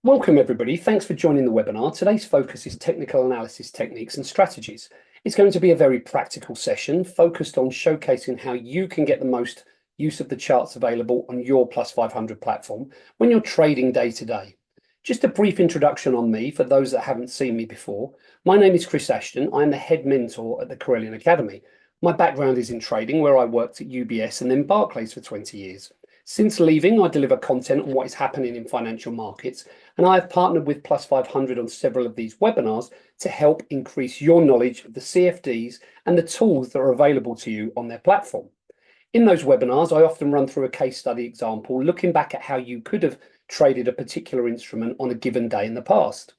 Welcome everybody, thanks for joining the webinar. Today's focus is technical analysis techniques and strategies. It's going to be a very practical session focused on showcasing how you can get the most use of the charts available on your Plus500 platform when you're trading day to day. Just a brief introduction on me for those that haven't seen me before. My name is Chris Ashton. I'm the head mentor at the Corellian Academy. My background is in trading, where I worked at UBS and then Barclays for 20 years. Since leaving, I deliver content on what is happening in financial markets, and I have partnered with Plus500 on several of these webinars to help increase your knowledge of the CFDs and the tools that are available to you on their platform. In those webinars, I often run through a case study example, looking back at how you could have traded a particular instrument on a given day in the past.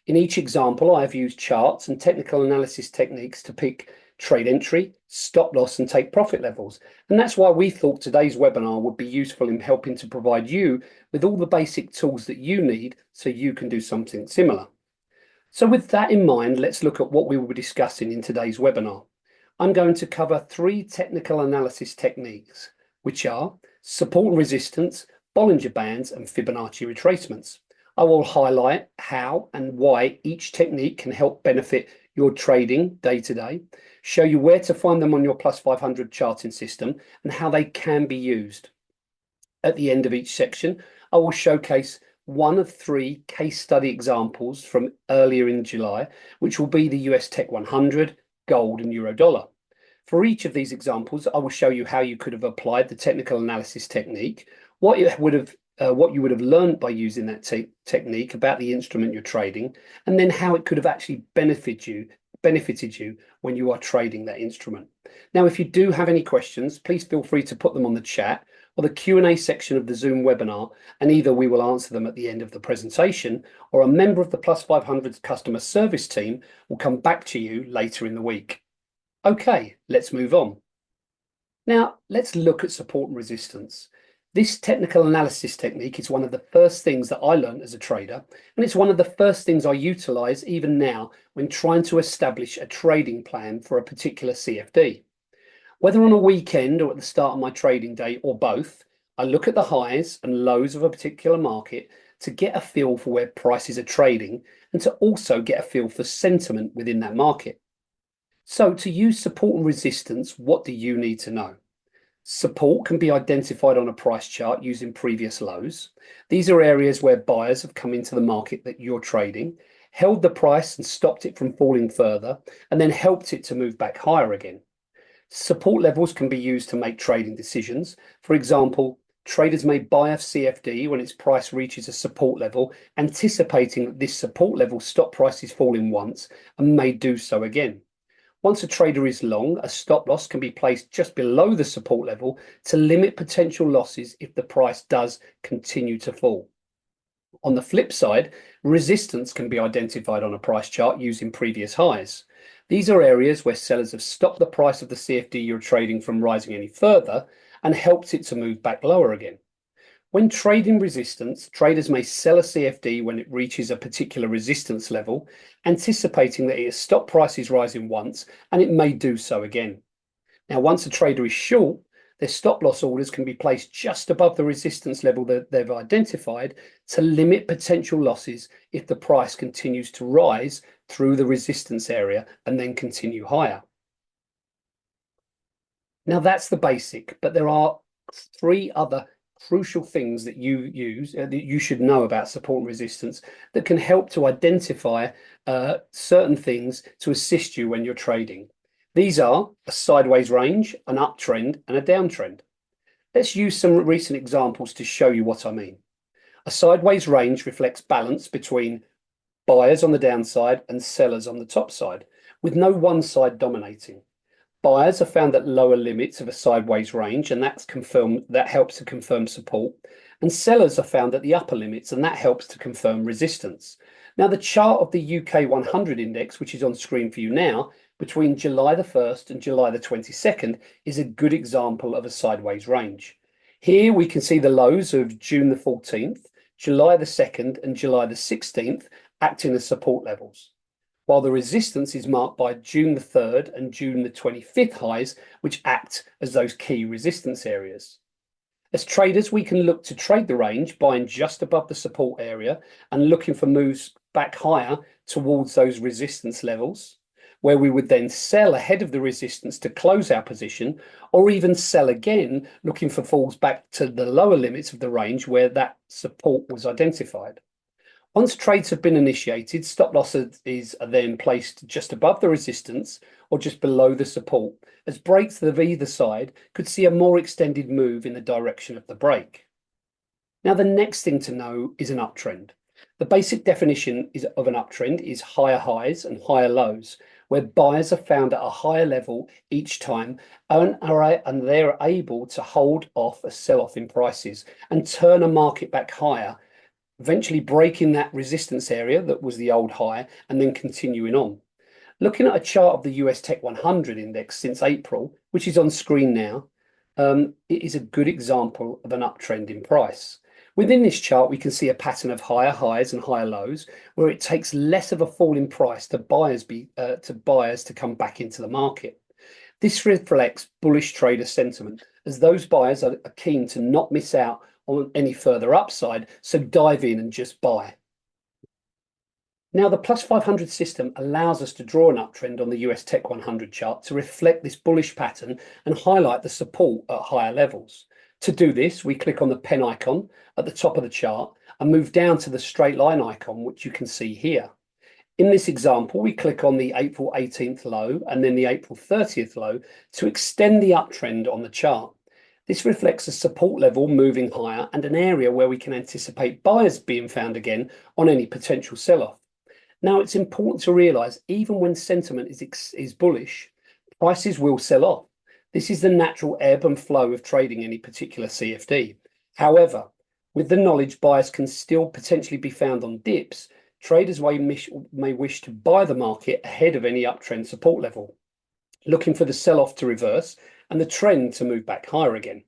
In each example, I have used charts and technical analysis techniques to pick trade entry, stop loss, and take profit levels. And that's why we thought today's webinar would be useful in helping to provide you with all the basic tools that you need so you can do something similar. So with that in mind, let's look at what we will be discussing in today's webinar. I'm going to cover 3 technical analysis techniques, which are support and resistance, Bollinger Bands, and Fibonacci Retracements. I will highlight how and why each technique can help benefit your trading day to day, show you where to find them on your Plus500 charting system and how they can be used. At the end of each section, I will showcase one of 3 case study examples from earlier in July, which will be the US Tech 100, gold and euro dollar. For each of these examples, I will show you how you could have applied the technical analysis technique, what you would have learned by using that technique about the instrument you're trading, and then how it could have actually benefited you when you are trading that instrument. Now, if you do have any questions, please feel free to put them on the chat or the Q&A section of the Zoom webinar, and either we will answer them at the end of the presentation, or a member of the Plus500's customer service team will come back to you later in the week. Okay, let's move on. Now, let's look at support and resistance. This technical analysis technique is one of the first things that I learned as a trader, and it's one of the first things I utilize even now when trying to establish a trading plan for a particular CFD. Whether on a weekend or at the start of my trading day or both, I look at the highs and lows of a particular market to get a feel for where prices are trading and to also get a feel for sentiment within that market. So to use support and resistance, what do you need to know? Support can be identified on a price chart using previous lows. These are areas where buyers have come into the market that you're trading, held the price and stopped it from falling further, and then helped it to move back higher again. Support levels can be used to make trading decisions. For example, traders may buy a CFD when its price reaches a support level, anticipating that this support level stop prices falling once and may do so again. Once a trader is long, a stop loss can be placed just below the support level to limit potential losses if the price does continue to fall. On the flip side, resistance can be identified on a price chart using previous highs. These are areas where sellers have stopped the price of the CFD you're trading from rising any further and helped it to move back lower again. When trading resistance, traders may sell a CFD when it reaches a particular resistance level, anticipating that it has stopped prices rising once and it may do so again. Now, once a trader is short, their stop loss orders can be placed just above the resistance level that they've identified to limit potential losses if the price continues to rise through the resistance area and then continue higher. Now, that's the basic, but there are 3 other crucial things that you should know about support and resistance that can help to identify certain things to assist you when you're trading. These are a sideways range, an uptrend, and a downtrend. Let's use some recent examples to show you what I mean. A sideways range reflects balance between buyers on the downside and sellers on the top side, with no one side dominating. Buyers have found that lower limits of a sideways range, and that helps to confirm support. And sellers have found at the upper limits, and that helps to confirm resistance. Now, the chart of the UK 100 index, which is on screen for you now, between July the 1st and July the 22nd, is a good example of a sideways range. Here we can see the lows of June the 14th, July the 2nd, and July the 16th acting as support levels, while the resistance is marked by June the 3rd and June the 25th highs, which act as those key resistance areas. As traders, we can look to trade the range, buying just above the support area and looking for moves back higher towards those resistance levels, where we would then sell ahead of the resistance to close our position, or even sell again, looking for falls back to the lower limits of the range where that support was identified. Once trades have been initiated, stop losses are then placed just above the resistance or just below the support, as breaks of either side could see a more extended move in the direction of the break. Now, the next thing to know is an uptrend. The basic definition of an uptrend is higher highs and higher lows, where buyers are found at a higher level each time and they're able to hold off a sell-off in prices and turn a market back higher, eventually breaking that resistance area that was the old high and then continuing on. Looking at a chart of the US Tech 100 index since April, which is on screen now, it is a good example of an uptrend in price. Within this chart, we can see a pattern of higher highs and higher lows, where it takes less of a fall in price to buyers to come back into the market. This reflects bullish trader sentiment, as those buyers are keen to not miss out on any further upside, so dive in and just buy. Now, the Plus500 system allows us to draw an uptrend on the US Tech 100 chart to reflect this bullish pattern and highlight the support at higher levels. To do this, we click on the pen icon at the top of the chart and move down to the straight line icon, which you can see here. In this example, we click on the April 18th low and then the April 30th low to extend the uptrend on the chart. This reflects a support level moving higher and an area where we can anticipate buyers being found again on any potential sell-off. Now, it's important to realize even when sentiment is bullish, prices will sell off. This is the natural ebb and flow of trading any particular CFD. However, with the knowledge buyers can still potentially be found on dips, traders may wish to buy the market ahead of any uptrend support level, looking for the sell-off to reverse and the trend to move back higher again.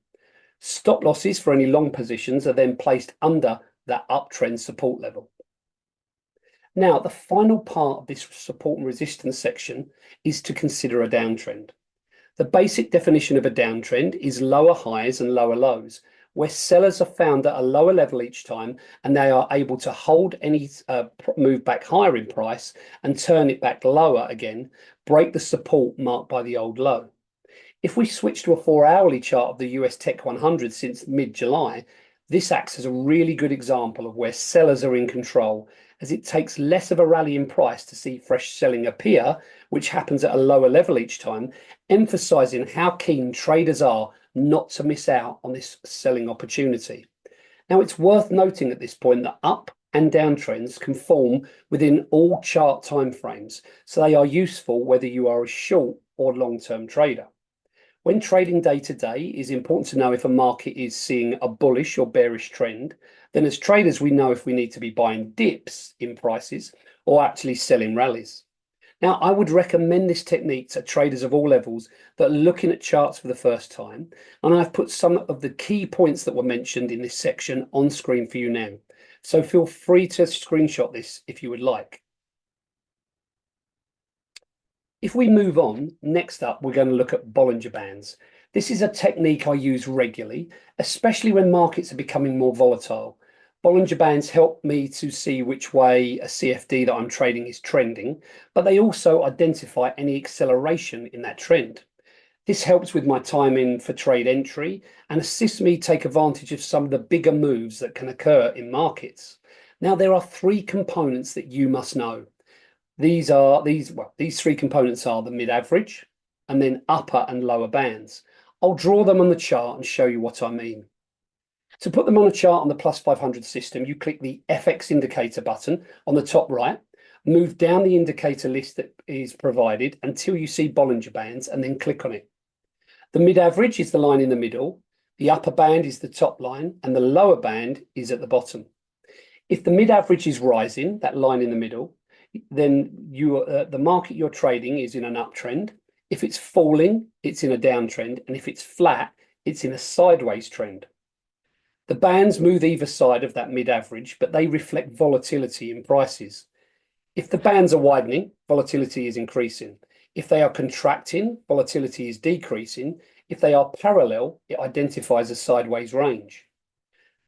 Stop losses for any long positions are then placed under that uptrend support level. Now, the final part of this support and resistance section is to consider a downtrend. The basic definition of a downtrend is lower highs and lower lows, where sellers are found at a lower level each time and they are able to hold any move back higher in price and turn it back lower again, break the support marked by the old low. If we switch to a 4-hourly chart of the US Tech 100 since mid-July, this acts as a really good example of where sellers are in control, as it takes less of a rally in price to see fresh selling appear, which happens at a lower level each time, emphasizing how keen traders are not to miss out on this selling opportunity. Now, it's worth noting at this point that up and down trends can form within all chart timeframes, so they are useful whether you are a short or long-term trader. When trading day to day, it is important to know if a market is seeing a bullish or bearish trend. Then as traders, we know if we need to be buying dips in prices or actually selling rallies. Now, I would recommend this technique to traders of all levels that are looking at charts for the first time. And I've put some of the key points that were mentioned in this section on screen for you now. So feel free to screenshot this if you would like. If we move on, next up, we're going to look at Bollinger Bands. This is a technique I use regularly, especially when markets are becoming more volatile. Bollinger Bands help me to see which way a CFD that I'm trading is trending, but they also identify any acceleration in that trend. This helps with my timing for trade entry and assists me take advantage of some of the bigger moves that can occur in markets. Now, there are three components that you must know. These three components are the mid-average and then upper and lower bands. I'll draw them on the chart and show you what I mean. To put them on a chart on the Plus500 system, you click the FX indicator button on the top right, move down the indicator list that is provided until you see Bollinger Bands and then click on it. The mid-average is the line in the middle, the upper band is the top line, and the lower band is at the bottom. If the mid-average is rising, that line in the middle, then the market you're trading is in an uptrend. If it's falling, it's in a downtrend, and if it's flat, it's in a sideways trend. The bands move either side of that mid-average, but they reflect volatility in prices. If the bands are widening, volatility is increasing. If they are contracting, volatility is decreasing. If they are parallel, it identifies a sideways range.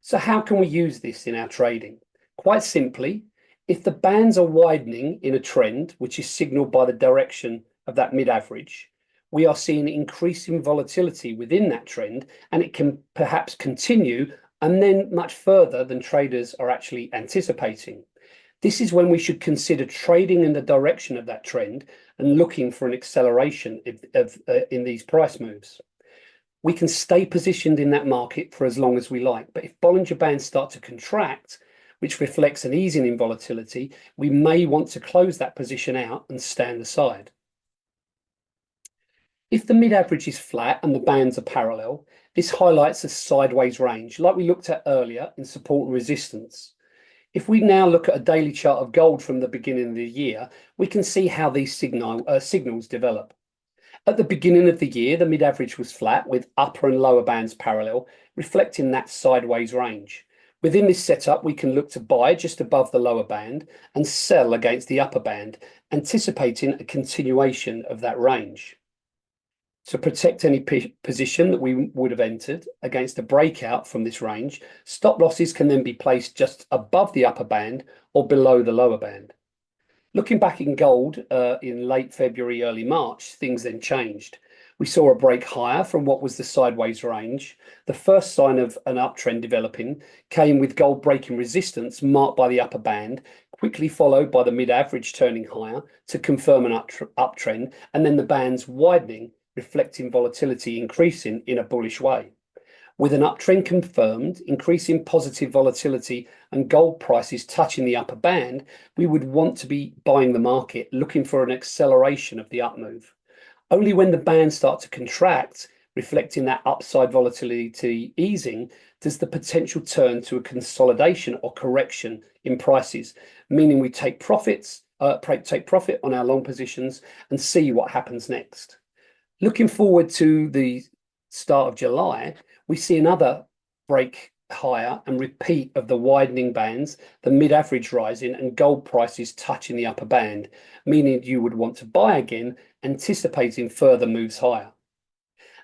So how can we use this in our trading? Quite simply, if the bands are widening in a trend, which is signaled by the direction of that mid-average, we are seeing increasing volatility within that trend, and it can perhaps continue and then much further than traders are actually anticipating. This is when we should consider trading in the direction of that trend and looking for an acceleration in these price moves. We can stay positioned in that market for as long as we like, but if Bollinger Bands start to contract, which reflects an easing in volatility, we may want to close that position out and stand aside. If the mid-average is flat and the bands are parallel, this highlights a sideways range, like we looked at earlier in support and resistance. If we now look at a daily chart of gold from the beginning of the year, we can see how these signals develop. At the beginning of the year, the mid-average was flat with upper and lower bands parallel, reflecting that sideways range. Within this setup, we can look to buy just above the lower band and sell against the upper band, anticipating a continuation of that range. To protect any position that we would have entered against a breakout from this range, stop losses can then be placed just above the upper band or below the lower band. Looking back in gold in late February, early March, things then changed. We saw a break higher from what was the sideways range. The first sign of an uptrend developing came with gold breaking resistance marked by the upper band, quickly followed by the mid-average turning higher to confirm an uptrend, and then the bands widening, reflecting volatility increasing in a bullish way. With an uptrend confirmed, increasing positive volatility and gold prices touching the upper band, we would want to be buying the market, looking for an acceleration of the up move. Only when the bands start to contract, reflecting that upside volatility easing, does the potential turn to a consolidation or correction in prices, meaning we take profit on our long positions and see what happens next. Looking forward to the start of July, we see another break higher and repeat of the widening bands, the mid-average rising and gold prices touching the upper band, meaning you would want to buy again, anticipating further moves higher.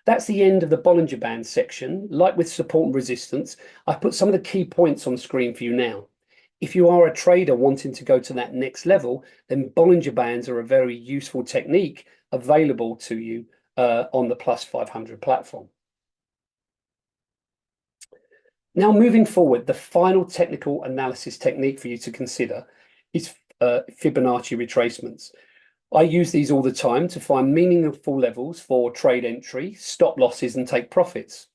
That's the end of the Bollinger Bands section. Like with support and resistance, I've put some of the key points on screen for you now. If you are a trader wanting to go to that next level, then Bollinger Bands are a very useful technique available to you on the Plus500 platform. Now, moving forward, the final technical analysis technique for you to consider is Fibonacci retracements. I use these all the time to find meaningful levels for trade entry, stop losses, and take profits.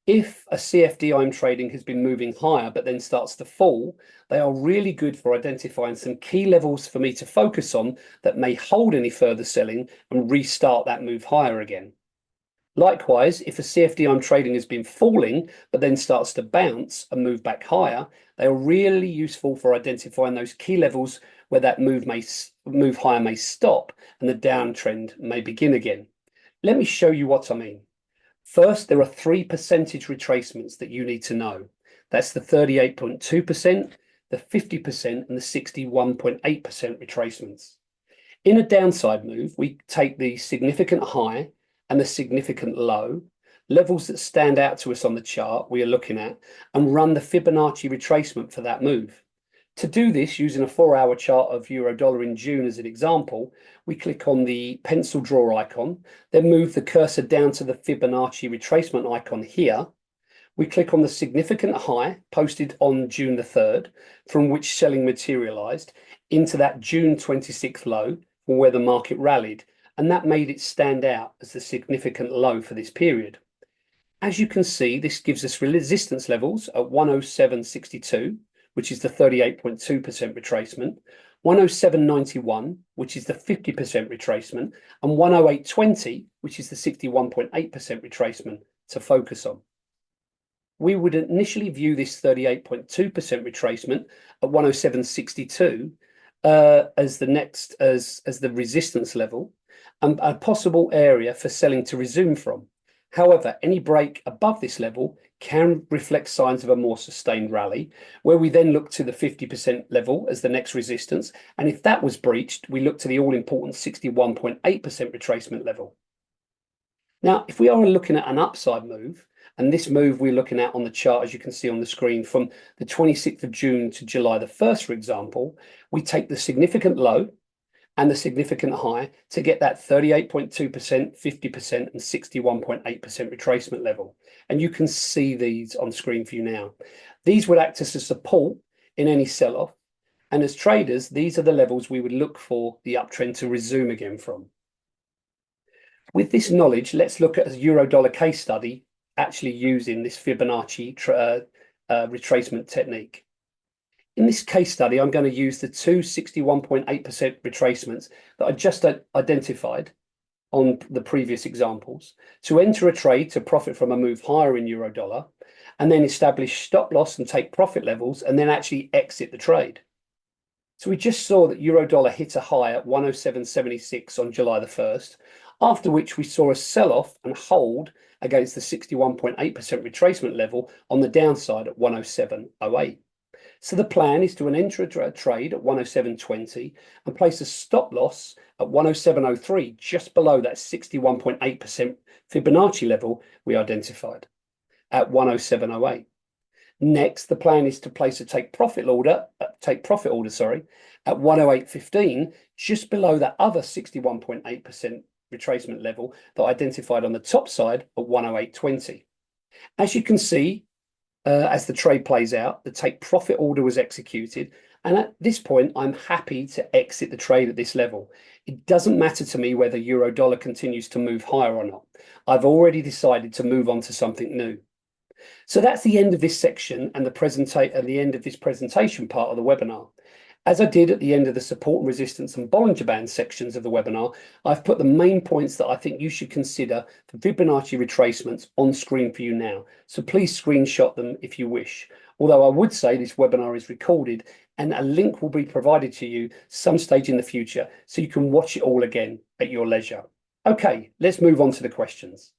If a CFD I'm trading has been moving higher but then starts to fall, they are really good for identifying some key levels for me to focus on that may hold any further selling and restart that move higher again. Likewise, if a CFD I'm trading has been falling but then starts to bounce and move back higher, they are really useful for identifying those key levels where that move higher may stop and the downtrend may begin again. Let me show you what I mean. First, there are 3 percentage retracements that you need to know. That's the 38.2%, the 50%, and the 61.8% retracements. In a downside move, we take the significant high and the significant low, levels that stand out to us on the chart we are looking at, and run the Fibonacci retracement for that move. To do this, using a 4-hour chart of euro-dollar in June as an example, we click on the pencil draw icon, then move the cursor down to the Fibonacci retracement icon here. We click on the significant high posted on June the 3rd, from which selling materialized, into that June 26th low, from where the market rallied, and that made it stand out as the significant low for this period. As you can see, this gives us resistance levels at 107.62, which is the 38.2% retracement, 107.91, which is the 50% retracement, and 108.20, which is the 61.8% retracement to focus on. We would initially view this 38.2% retracement at 107.62 as the resistance level and a possible area for selling to resume from. However, any break above this level can reflect signs of a more sustained rally, where we then look to the 50% level as the next resistance. And if that was breached, we look to the all-important 61.8% retracement level. Now, if we are looking at an upside move, and this move we're looking at on the chart, as you can see on the screen, from the 26th of June to July the 1st, for example, we take the significant low and the significant high to get that 38.2%, 50%, and 61.8% retracement level. And you can see these on screen for you now. These would act as a support in any sell-off. And as traders, these are the levels we would look for the uptrend to resume again from. With this knowledge, let's look at a euro-dollar case study actually using this Fibonacci retracement technique. In this case study, I'm going to use the two 61.8% retracements that I just identified on the previous examples to enter a trade to profit from a move higher in euro dollar, and then establish stop loss and take profit levels, and then actually exit the trade. So we just saw that euro dollar hit a high at 107.76 on July the 1st, after which we saw a sell-off and hold against the 61.8% retracement level on the downside at 107.08. So the plan is to enter a trade at 107.20 and place a stop loss at 107.03, just below that 61.8% Fibonacci level we identified at 107.08. Next, the plan is to place a take profit order, at 108.15, just below that other 61.8% retracement level that I identified on the top side at 108.20. As you can see, as the trade plays out, the take profit order was executed. And at this point, I'm happy to exit the trade at this level. It doesn't matter to me whether euro dollar continues to move higher or not. I've already decided to move on to something new. So that's the end of this section and the end of this presentation part of the webinar. As I did at the end of the support and resistance and Bollinger Bands sections of the webinar, I've put the main points that I think you should consider for Fibonacci retracements on screen for you now. So please screenshot them if you wish. Although I would say this webinar is recorded and a link will be provided to you some stage in the future so you can watch it all again at your leisure. Okay, let's move on to the questions.